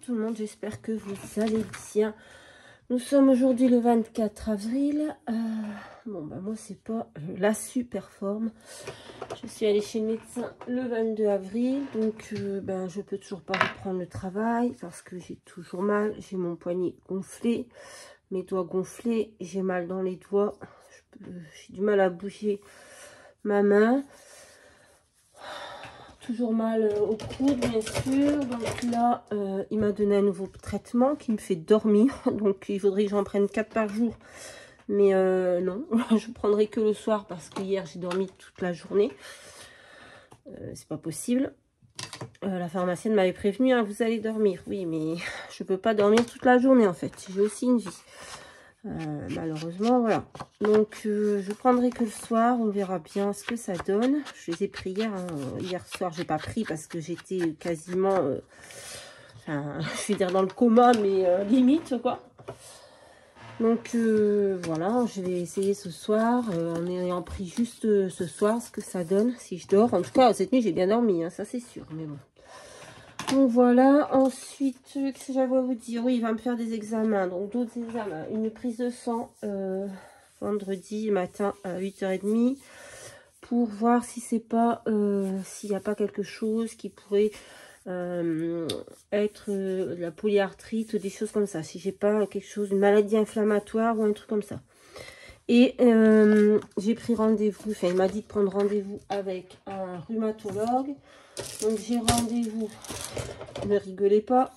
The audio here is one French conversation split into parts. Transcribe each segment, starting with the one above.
tout le monde, j'espère que vous allez bien. Nous sommes aujourd'hui le 24 avril. Bon, bah moi, c'est pas la super forme. Je suis allée chez le médecin le 22 avril. Donc, ben, je peux toujours pas reprendre le travail parce que j'ai toujours mal. J'ai mon poignet gonflé, mes doigts gonflés. J'ai mal dans les doigts. J'ai du mal à bouger ma main. Toujours mal au coude, bien sûr. Donc là, il m'a donné un nouveau traitement qui me fait dormir. Donc il faudrait que j'en prenne 4 par jour. Mais non, je prendrai que le soir parce que hier j'ai dormi toute la journée. C'est pas possible. La pharmacienne m'avait prévenu, hein, vous allez dormir. Oui, mais je peux pas dormir toute la journée en fait. J'ai aussi une vie. Malheureusement, voilà. Donc, je prendrai que le soir. On verra bien ce que ça donne. Je les ai pris hier. Hein. Hier soir, j'ai pas pris parce que j'étais quasiment... enfin, je vais dire dans le coma, mais limite, quoi. Donc, voilà. Je vais essayer ce soir. En ayant pris juste ce soir, ce que ça donne. Si je dors. En tout cas, cette nuit, j'ai bien dormi. Hein, ça, c'est sûr. Mais bon. Donc voilà, ensuite, qu'est-ce que j'avais à vous dire? Oui, il va me faire des examens, donc d'autres examens. Une prise de sang vendredi matin à 8h30 pour voir si c'est pas, s'il n'y a pas quelque chose qui pourrait être la polyarthrite ou des choses comme ça. Si j'ai pas quelque chose, une maladie inflammatoire ou un truc comme ça. Et j'ai pris rendez-vous, enfin il m'a dit de prendre rendez-vous avec un rhumatologue. Donc j'ai rendez-vous, ne rigolez pas,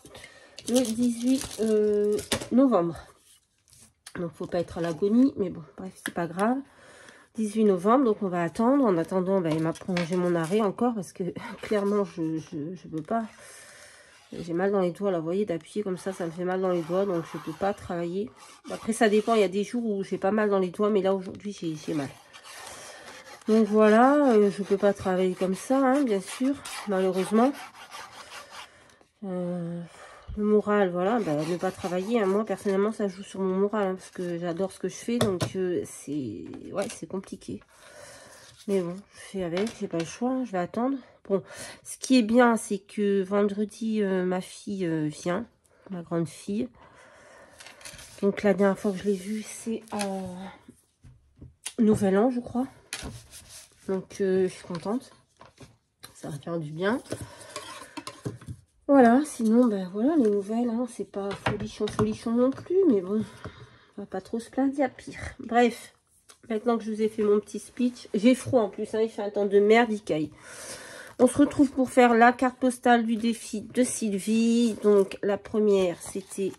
le 18 novembre. Donc faut pas être à l'agonie, mais bon, bref, c'est pas grave. 18 novembre, donc on va attendre. En attendant, ben, il m'a prolongé mon arrêt encore parce que clairement, je peux pas. J'ai mal dans les doigts, là, vous voyez, d'appuyer comme ça me fait mal dans les doigts, donc je peux pas travailler. Après, ça dépend, il y a des jours où j'ai pas mal dans les doigts, mais là, aujourd'hui, j'ai mal. Donc voilà, je peux pas travailler comme ça, hein, bien sûr, malheureusement. Le moral, voilà, bah, ne pas travailler, hein, moi, personnellement, ça joue sur mon moral, hein, parce que j'adore ce que je fais, donc c'est compliqué. Mais bon, je fais avec, j'ai pas le choix, hein, je vais attendre. Bon, ce qui est bien, c'est que vendredi, ma fille vient, ma grande fille. Donc la dernière fois que je l'ai vue, c'est à Nouvel An, je crois. Donc je suis contente. Ça va faire du bien. Voilà, sinon, ben voilà, les nouvelles, hein, c'est pas folichon non plus, mais bon, on va pas trop se plaindre, il y a pire. Bref, maintenant que je vous ai fait mon petit speech, j'ai froid en plus, hein, il fait un temps de merde, il caille. On se retrouve pour faire la carte postale du défi de Sylvie. Donc, la première, c'était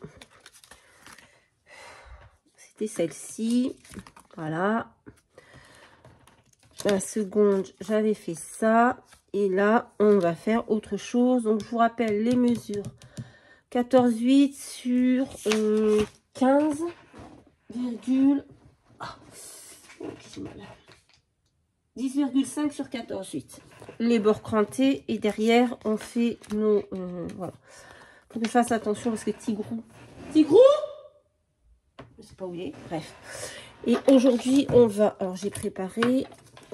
celle-ci. Voilà. La seconde, j'avais fait ça. Et là, on va faire autre chose. Donc, je vous rappelle les mesures. 14,8 sur 15, ah, oh, j'ai mal. 10,5 sur 14,8. Les bords crantés. Et derrière, on fait nos... voilà. Faut que je fasse attention parce que Tigrou... Tigrou, je sais pas où il est. Bref. Et aujourd'hui, on va... Alors, j'ai préparé...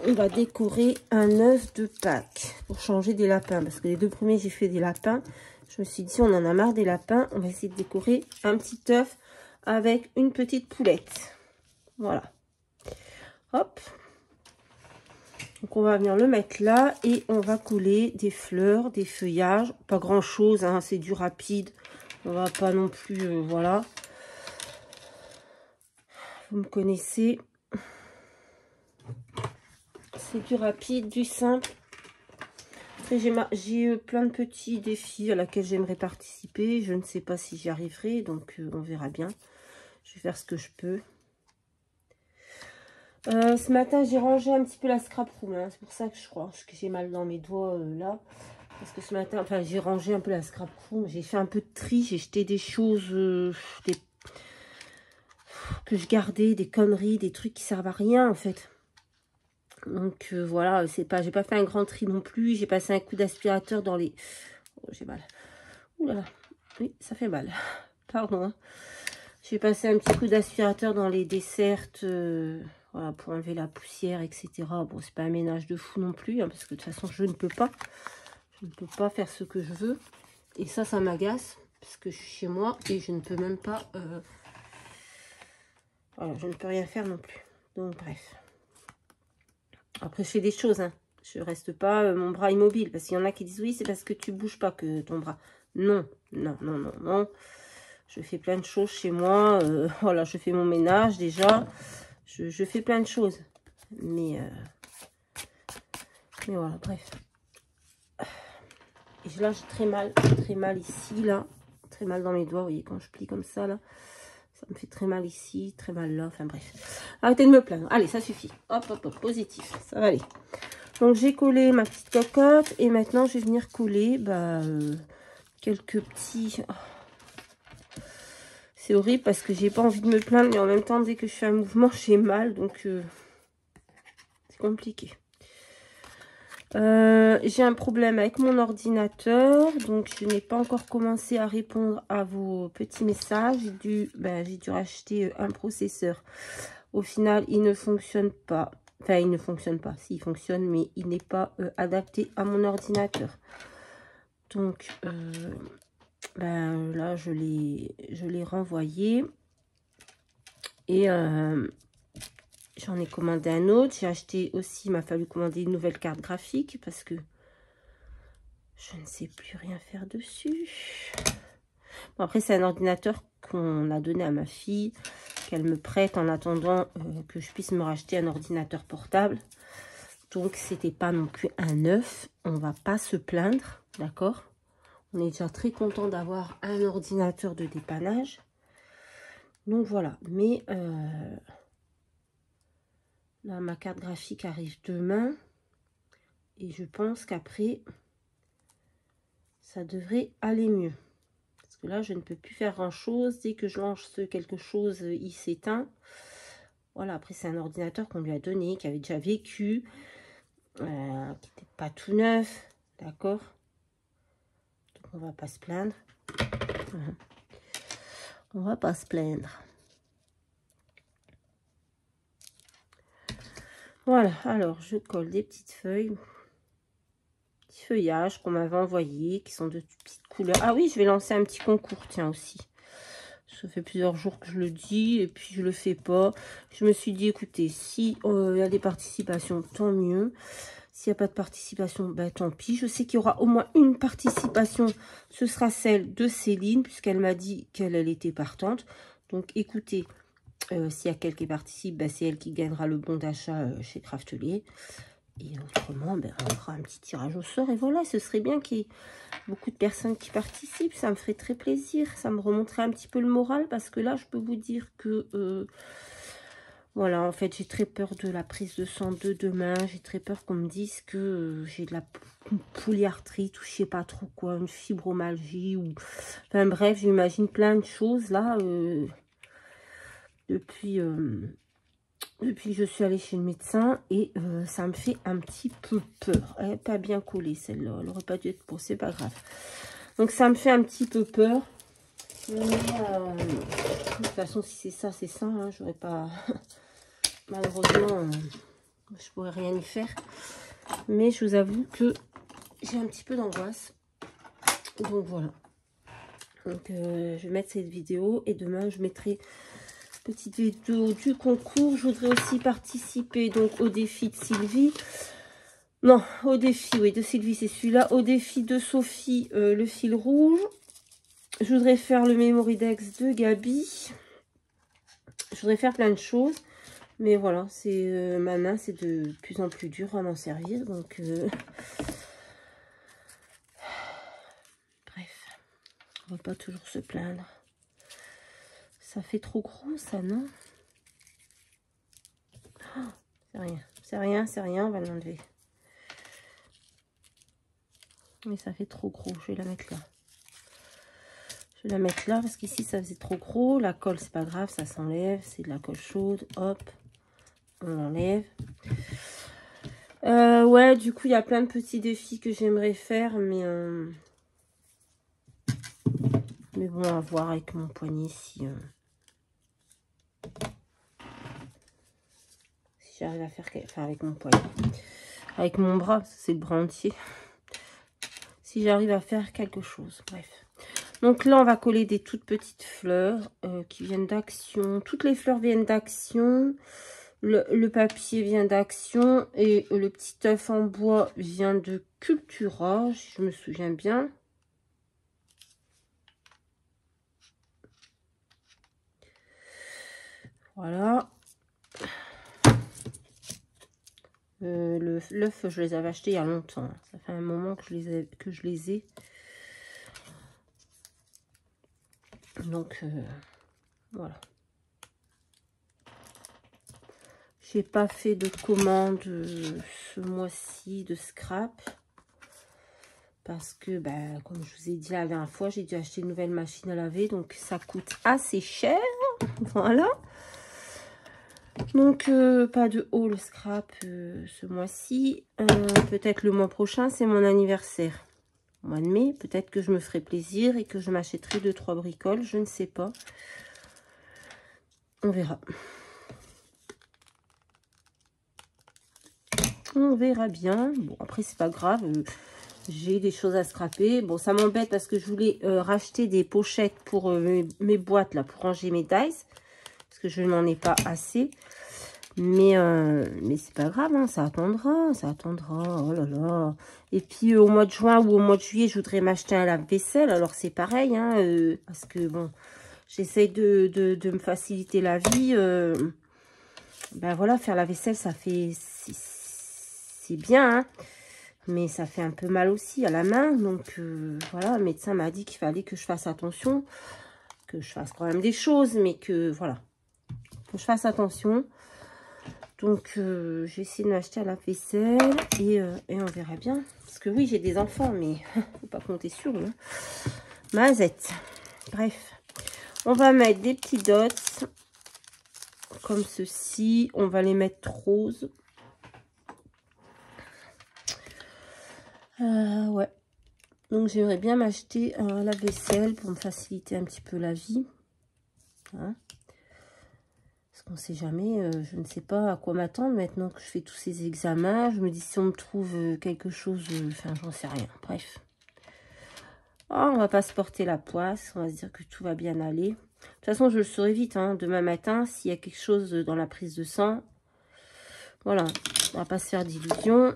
On va décorer un œuf de Pâques pour changer des lapins. Parce que les deux premiers, j'ai fait des lapins. Je me suis dit, on en a marre des lapins. On va essayer de décorer un petit œuf avec une petite poulette. Voilà. Hop. Donc, on va venir le mettre là. Et on va coller des fleurs, des feuillages. Pas grand chose, hein, c'est du rapide. On va pas non plus... voilà. Vous me connaissez. C'est du rapide, du simple. J'ai plein de petits défis à laquelle j'aimerais participer. Je ne sais pas si j'y arriverai, donc on verra bien. Je vais faire ce que je peux. Ce matin, j'ai rangé un petit peu la scrap room. Hein. C'est pour ça que je crois que j'ai mal dans mes doigts là. Parce que ce matin, enfin, j'ai rangé un peu la scrap room. J'ai fait un peu de tri. J'ai jeté des choses que je gardais, des conneries, des trucs qui servent à rien en fait. Donc voilà, c'est pas, j'ai pas fait un grand tri non plus. J'ai passé un coup d'aspirateur dans les... Oh, j'ai mal. Ouh là là. Oui, ça fait mal. Pardon. Hein. J'ai passé un petit coup d'aspirateur dans les dessertes, voilà, pour enlever la poussière, etc. Bon, c'est pas un ménage de fou non plus, hein, parce que de toute façon, je ne peux pas. Je ne peux pas faire ce que je veux. Et ça m'agace. parce que je suis chez moi et je ne peux même pas... voilà, je ne peux rien faire non plus. Donc, bref. Après, je fais des choses, hein. Je reste pas mon bras immobile. Parce qu'il y en a qui disent, oui, c'est parce que tu bouges pas que ton bras. Non, non, non, non, non. Je fais plein de choses chez moi. Voilà, je fais mon ménage déjà. Je fais plein de choses. Mais voilà, bref. Et là, j'ai très mal ici, là. Très mal dans mes doigts, vous voyez, quand je plie comme ça, là. Ça me fait très mal ici, très mal là. Enfin, bref. Arrêtez de me plaindre. Allez, ça suffit. Hop, hop, hop, positif. Ça va aller. Donc, j'ai collé ma petite cocotte. Et maintenant, je vais venir coller, quelques petits... Oh. C'est horrible parce que j'ai pas envie de me plaindre. Mais en même temps, dès que je fais un mouvement, j'ai mal. Donc, c'est compliqué. J'ai un problème avec mon ordinateur, donc je n'ai pas encore commencé à répondre à vos petits messages. J'ai dû racheter un processeur. Au final, il ne fonctionne pas. Enfin, il ne fonctionne pas. Si, il fonctionne, mais il n'est pas adapté à mon ordinateur. Donc, là, je l'ai renvoyé. Et j'en ai commandé un autre. J'ai acheté aussi, il m'a fallu commander une nouvelle carte graphique parce que je ne sais plus rien faire dessus. Bon, après, c'est un ordinateur qu'on a donné à ma fille, qu'elle me prête en attendant que je puisse me racheter un ordinateur portable. Donc, c'était pas non plus un neuf. On va pas se plaindre, d'accord? On est déjà très content d'avoir un ordinateur de dépannage. Donc, voilà. Mais... là, ma carte graphique arrive demain. Et je pense qu'après, ça devrait aller mieux. Parce que là, je ne peux plus faire grand-chose. Dès que je lance quelque chose, il s'éteint. Voilà, après, c'est un ordinateur qu'on lui a donné, qui avait déjà vécu. Qui n'était pas tout neuf. D'accord? Donc, on va pas se plaindre. On va pas se plaindre. Voilà, alors je colle des petites feuilles, petits feuillages qu'on m'avait envoyés, qui sont de toutes petites couleurs. Ah oui, je vais lancer un petit concours, tiens, aussi. Ça fait plusieurs jours que je le dis, et puis je le fais pas. Je me suis dit, écoutez, si il y a des participations, tant mieux. S'il n'y a pas de participation, ben tant pis. Je sais qu'il y aura au moins une participation, ce sera celle de Céline, puisqu'elle m'a dit qu'elle était partante. Donc écoutez, s'il y a quelqu'un qui participe, ben, c'est elle qui gagnera le bon d'achat chez Craftelier. Et autrement, ben, on fera un petit tirage au sort. Et voilà, ce serait bien qu'il y ait beaucoup de personnes qui participent. Ça me ferait très plaisir. Ça me remonterait un petit peu le moral. Parce que là, je peux vous dire que... voilà, en fait, j'ai très peur de la prise de sang de demain. J'ai très peur qu'on me dise que j'ai de la polyarthrite ou je sais pas trop quoi. Une fibromyalgie ou... Enfin bref, j'imagine plein de choses là. Depuis que je suis allée chez le médecin et ça me fait un petit peu peur. Elle n'est pas bien collée celle-là, elle n'aurait pas dû être pour, c'est pas grave. Donc ça me fait un petit peu peur. Mais de toute façon, si c'est ça, c'est ça. Hein, j'aurais pas... Malheureusement, je pourrais rien y faire. Mais je vous avoue que j'ai un petit peu d'angoisse. Donc voilà. Donc je vais mettre cette vidéo et demain je mettrai... petite vidéo du concours. Je voudrais aussi participer donc au défi de Sylvie. Non, au défi, oui, de Sylvie, c'est celui-là. Au défi de Sophie, le fil rouge. Je voudrais faire le Memoridex de Gabi. Je voudrais faire plein de choses. Mais voilà, c'est ma main, c'est de plus en plus dur à m'en servir. Donc, bref, on va pas toujours se plaindre. Ça fait trop gros, ça, non? Oh, c'est rien, c'est rien, c'est rien, on va l'enlever. Mais ça fait trop gros, je vais la mettre là. Je vais la mettre là parce qu'ici ça faisait trop gros. La colle, c'est pas grave, ça s'enlève. C'est de la colle chaude. Hop, on l'enlève. Ouais, du coup, il y a plein de petits défis que j'aimerais faire, mais bon, à voir avec mon poignet si j'arrive à faire... Enfin, avec mon poignet. Avec mon bras, c'est le bras entier. Si j'arrive à faire quelque chose, bref. Donc là, on va coller des toutes petites fleurs qui viennent d'Action. Toutes les fleurs viennent d'Action. Le papier vient d'Action. Et le petit œuf en bois vient de Cultura, si je me souviens bien. Voilà. L'œuf, je les avais achetés il y a longtemps. Ça fait un moment que je les ai. Donc, voilà. J'ai pas fait de commande ce mois-ci de scrap. Parce que, comme je vous ai dit la dernière fois, j'ai dû acheter une nouvelle machine à laver. Donc, ça coûte assez cher. Voilà. Donc, pas de haul scrap ce mois-ci. Peut-être le mois prochain, c'est mon anniversaire. Au mois de mai, peut-être que je me ferai plaisir et que je m'achèterai 2-3 bricoles. Je ne sais pas. On verra. On verra bien. Bon, après, c'est pas grave. J'ai des choses à scraper. Bon, ça m'embête parce que je voulais racheter des pochettes pour mes boîtes, là, pour ranger mes dice. Parce que je n'en ai pas assez. Mais c'est pas grave, hein, ça attendra, ça attendra. Oh là là. Et puis, au mois de juin ou au mois de juillet, je voudrais m'acheter un lave-vaisselle. Alors, c'est pareil, hein, parce que, bon, j'essaye de me faciliter la vie. Voilà, faire la vaisselle, ça fait... C'est bien, hein. Mais ça fait un peu mal aussi à la main. Donc, voilà, le médecin m'a dit qu'il fallait que je fasse attention. Que je fasse quand même des choses, mais que, voilà. Que je fasse attention. Donc, j'ai essayé de m'acheter à la vaisselle. Et on verra bien. Parce que oui, j'ai des enfants, mais faut pas compter sur eux. Mazette. Bref. On va mettre des petits dots. Comme ceci. On va les mettre roses. Ouais. Donc, j'aimerais bien m'acheter un lave-vaisselle pour me faciliter un petit peu la vie. Hein, parce qu'on ne sait jamais. Je ne sais pas à quoi m'attendre maintenant que je fais tous ces examens. Je me dis si on me trouve quelque chose. Enfin, j'en sais rien. Bref. Oh, on va pas se porter la poisse. On va se dire que tout va bien aller. De toute façon, je le saurai vite. Hein, demain matin, s'il y a quelque chose dans la prise de sang. Voilà. On va pas se faire d'illusions.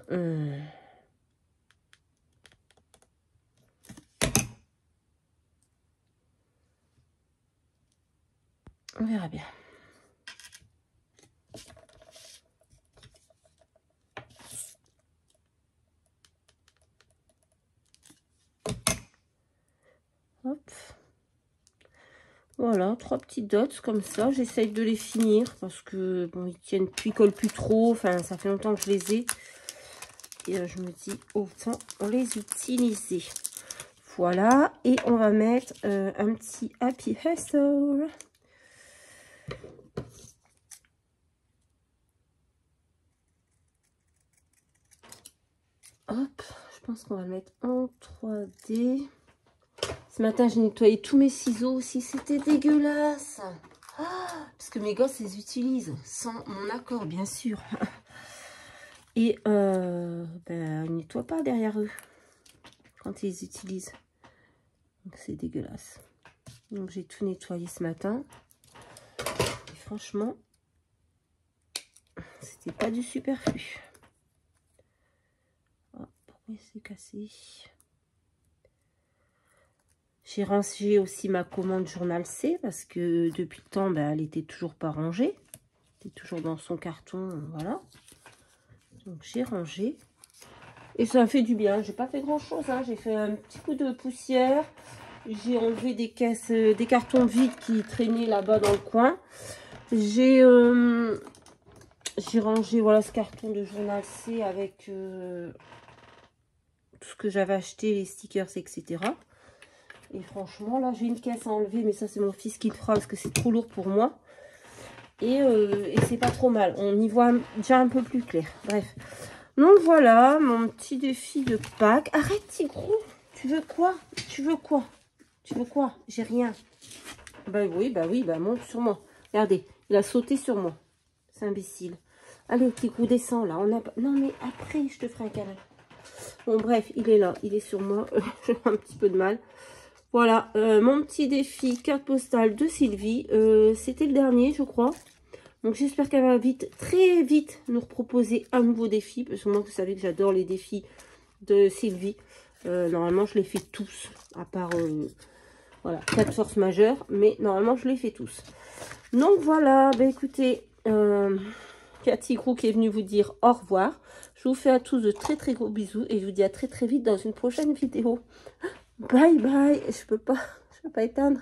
On verra bien. Hop. Voilà, 3 petites dots comme ça. J'essaye de les finir parce que, bon, ils collent plus trop. Enfin, ça fait longtemps que je les ai. Et je me dis, autant les utiliser. Voilà. Et on va mettre un petit Happy Hustle. Hop, je pense qu'on va le mettre en 3D. Ce matin, j'ai nettoyé tous mes ciseaux aussi. C'était dégueulasse. Parce que mes gosses les utilisent sans mon accord, bien sûr. Et ils ne nettoient pas derrière eux quand ils les utilisent. Donc, c'est dégueulasse. Donc, j'ai tout nettoyé ce matin. Et franchement, c'était pas du superflu. Oh, pourquoi c'est cassé? J'ai rangé aussi ma commande Journal C parce que depuis le temps, elle était toujours pas rangée. Elle était toujours dans son carton, voilà. Donc j'ai rangé. Et ça a fait du bien. J'ai pas fait grand chose, hein. J'ai fait un petit coup de poussière. J'ai enlevé des caisses, des cartons vides qui traînaient là-bas dans le coin. J'ai rangé, voilà, ce carton de Journal C avec tout ce que j'avais acheté, les stickers, etc. Et franchement, là, j'ai une caisse à enlever, mais ça, c'est mon fils qui le fera parce que c'est trop lourd pour moi. Et c'est pas trop mal. On y voit déjà un peu plus clair. Bref. Donc, voilà, mon petit défi de Pâques. Arrête, Tigrou. Tu veux quoi? Tu veux quoi? Tu veux quoi? J'ai rien. Bah oui, monte sur moi. Regardez, il a sauté sur moi. C'est imbécile. Allez, Tigrou, descends, là. Non, mais après, je te ferai un câlin. Bon, bref, il est là. Il est sur moi. J'ai un petit peu de mal. Voilà, mon petit défi carte postale de Sylvie. C'était le dernier, je crois. Donc j'espère qu'elle va très vite, nous proposer un nouveau défi. Parce que moi, vous savez que j'adore les défis de Sylvie. Normalement, je les fais tous. À part, voilà, 4 forces majeures. Mais normalement, je les fais tous. Donc voilà, ben écoutez, Cathy Grou qui est venue vous dire au revoir. Je vous fais à tous de très très gros bisous. Et je vous dis à très très vite dans une prochaine vidéo. Bye bye. Je peux pas éteindre.